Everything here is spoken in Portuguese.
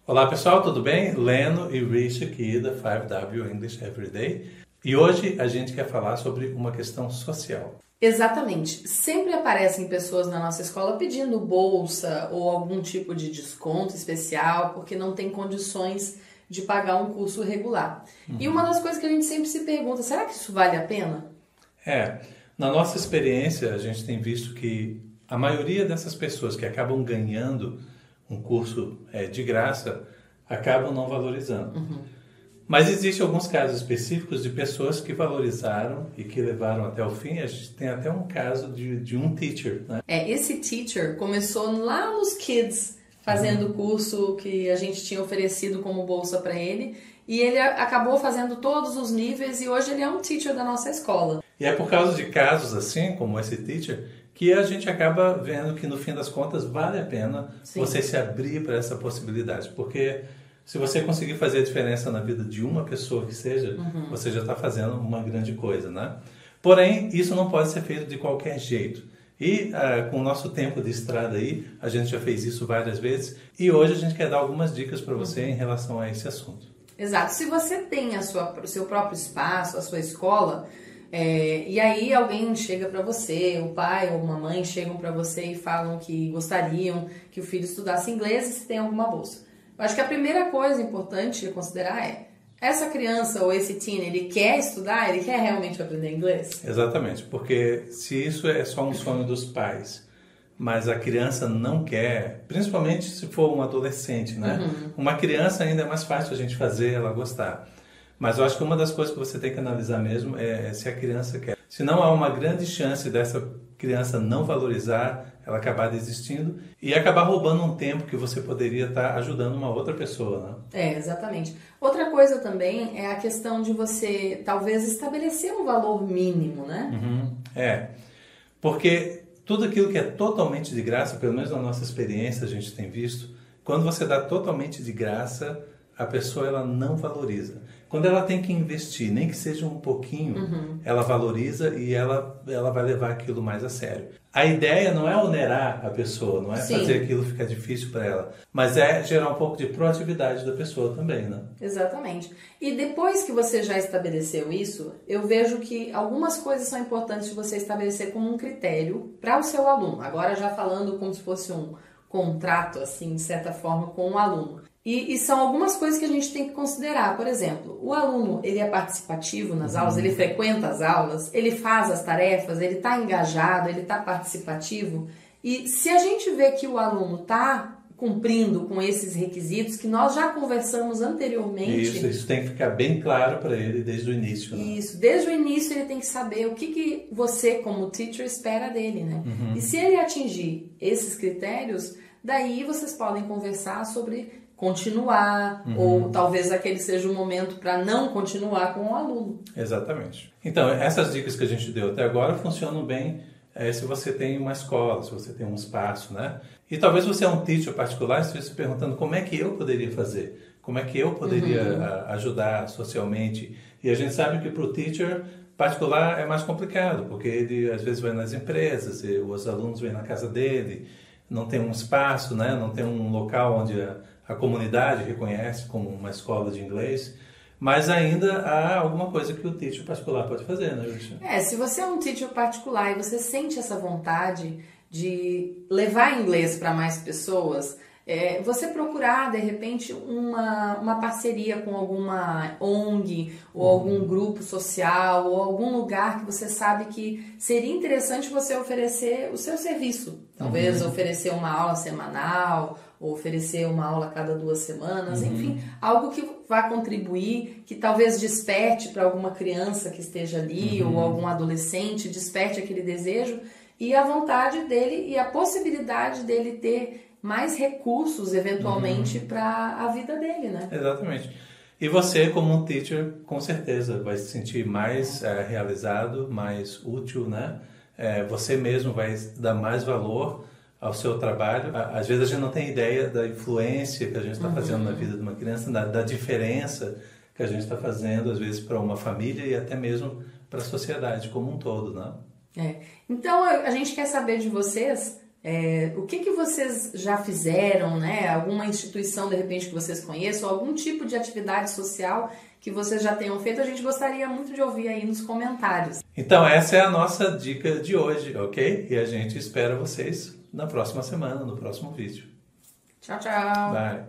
Olá pessoal, tudo bem? Leno e Rich aqui da 5W English Everyday. E hoje a gente quer falar sobre uma questão social. Exatamente. Sempre aparecem pessoas na nossa escola pedindo bolsa ou algum tipo de desconto especial porque não tem condições de pagar um curso regular. E uma das coisas que a gente sempre se pergunta, será que isso vale a pena? Na nossa experiência a gente tem visto que a maioria dessas pessoas que acabam ganhando um curso de graça acabam não valorizando. Mas existem alguns casos específicos de pessoas que valorizaram e que levaram até o fim. A gente tem até um caso de um teacher, né? Esse teacher começou lá nos Kids, fazendo o curso que a gente tinha oferecido como bolsa para ele. E ele acabou fazendo todos os níveis e hoje ele é um teacher da nossa escola. E é por causa de casos assim, como esse teacher, que a gente acaba vendo que no fim das contas vale a pena você se abrir para essa possibilidade. Porque se você conseguir fazer a diferença na vida de uma pessoa que seja, você já está fazendo uma grande coisa, né? Porém, isso não pode ser feito de qualquer jeito. E com o nosso tempo de estrada aí, a gente já fez isso várias vezes. E hoje a gente quer dar algumas dicas para você em relação a esse assunto. Exato. Se você tem o seu próprio espaço, a sua escola, e aí alguém chega para você, o pai ou a mamãe chegam para você e falam que gostariam que o filho estudasse inglês e se tem alguma bolsa. Eu acho que a primeira coisa importante a considerar é, essa criança ou esse teen, ele quer estudar? Ele quer realmente aprender inglês? Exatamente, porque se isso é só um sonho dos pais, mas a criança não quer, principalmente se for um adolescente, né? Uma criança ainda é mais fácil a gente fazer ela gostar. Mas eu acho que uma das coisas que você tem que analisar mesmo é se a criança quer. Se não há uma grande chance dessa criança não valorizar, ela acabar desistindo e acabar roubando um tempo que você poderia estar ajudando uma outra pessoa, né? Exatamente. Outra coisa também é a questão de você talvez estabelecer um valor mínimo, né? Porque tudo aquilo que é totalmente de graça, pelo menos na nossa experiência a gente tem visto, quando você dá totalmente de graça, a pessoa ela não valoriza. Quando ela tem que investir, nem que seja um pouquinho, ela valoriza e ela vai levar aquilo mais a sério. A ideia não é onerar a pessoa, não é fazer aquilo ficar difícil para ela, mas é gerar um pouco de proatividade da pessoa também, né? Exatamente. E depois que você já estabeleceu isso, eu vejo que algumas coisas são importantes de você estabelecer como um critério para o seu aluno. Agora já falando como se fosse um contrato, assim, de certa forma, com o aluno. E são algumas coisas que a gente tem que considerar. Por exemplo, o aluno, ele é participativo nas aulas, ele frequenta as aulas, ele faz as tarefas, ele está engajado, ele está participativo. E se a gente vê que o aluno está cumprindo com esses requisitos que nós já conversamos anteriormente... Isso tem que ficar bem claro para ele desde o início, né? Isso, desde o início ele tem que saber o que você, como teacher, espera dele, né? E se ele atingir esses critérios, daí vocês podem conversar sobre continuar, ou talvez aquele seja o momento para não continuar com o aluno. Exatamente. Então, essas dicas que a gente deu até agora funcionam bem se você tem uma escola, se você tem um espaço, né? E talvez você é um teacher particular e esteja se perguntando como é que eu poderia fazer, como é que eu poderia ajudar socialmente. E a gente sabe que para o teacher particular é mais complicado, porque ele às vezes vai nas empresas, e os alunos vêm na casa dele, não tem um espaço, né? Não tem um local onde a comunidade reconhece como uma escola de inglês, mas ainda há alguma coisa que o teacher particular pode fazer, né, Richard? Se você é um teacher particular e você sente essa vontade de levar inglês para mais pessoas, você procurar, de repente, uma parceria com alguma ONG ou algum grupo social ou algum lugar que você sabe que seria interessante você oferecer o seu serviço. Talvez oferecer uma aula semanal ou oferecer uma aula a cada 2 semanas, enfim, algo que vá contribuir, que talvez desperte para alguma criança que esteja ali ou algum adolescente, desperte aquele desejo e a vontade dele e a possibilidade dele ter mais recursos, eventualmente, para a vida dele, né? Exatamente. E você, como um teacher, com certeza vai se sentir mais realizado, mais útil, né? Você mesmo vai dar mais valor ao seu trabalho. Às vezes a gente não tem ideia da influência que a gente está fazendo na vida de uma criança, da diferença que a gente está fazendo, às vezes, para uma família e até mesmo para a sociedade como um todo, né? Então, a gente quer saber de vocês O que vocês já fizeram, né? Alguma instituição, de repente, que vocês conheçam, algum tipo de atividade social que vocês já tenham feito, a gente gostaria muito de ouvir aí nos comentários. Então, essa é a nossa dica de hoje, ok? E a gente espera vocês na próxima semana, no próximo vídeo. Tchau, tchau! Bye!